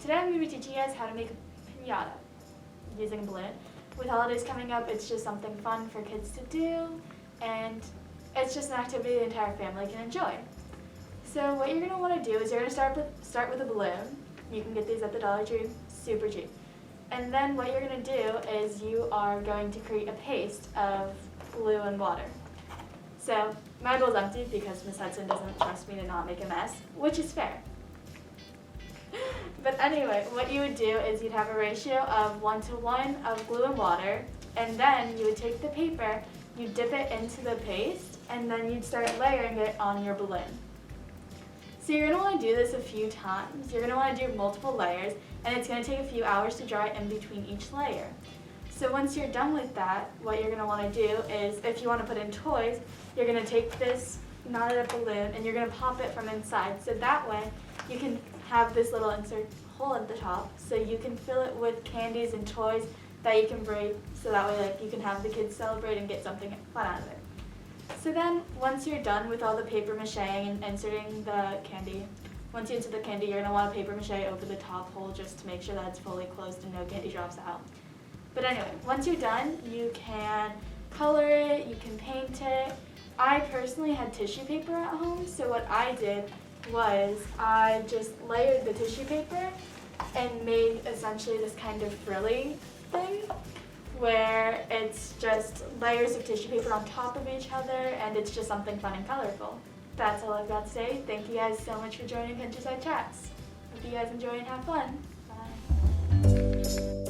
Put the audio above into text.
Today I'm going to be teaching you guys how to make a pinata using a balloon. With holidays coming up, it's just something fun for kids to do, and it's just an activity the entire family can enjoy. So what you're going to want to do is you're going to start with a balloon. You can get these at the Dollar Tree, super cheap. And then what you're going to do is you are going to create a paste of glue and water. So my bowl's empty because Miss Hudson doesn't trust me to not make a mess, which is fair. But anyway, what you would do is you'd have a ratio of 1:1 of glue and water, and then you would take the paper, you dip it into the paste, and then you'd start layering it on your balloon. So you're going to want to do this a few times. You're going to want to do multiple layers, and it's going to take a few hours to dry in between each layer. So once you're done with that, what you're going to want to do is, if you want to put in toys, you're going to take this knotted up balloon and you're going to pop it from inside. So that way you can have this little insert hole at the top, so you can fill it with candies and toys that you can break, so that way you can have the kids celebrate and get something fun out of it. So then once you're done with all the paper mache and inserting the candy, once you insert the candy, you're going to want to paper mache over the top hole just to make sure that it's fully closed and no candy drops out. But anyway, once you're done, you can color it, you can paint it. I personally had tissue paper at home, so what I did was I just layered the tissue paper and made essentially this kind of frilly thing where it's just layers of tissue paper on top of each other, and it's just something fun and colorful. That's all I've got to say. Thank you guys so much for joining Countryside Chats. Hope you guys enjoy and have fun. Bye.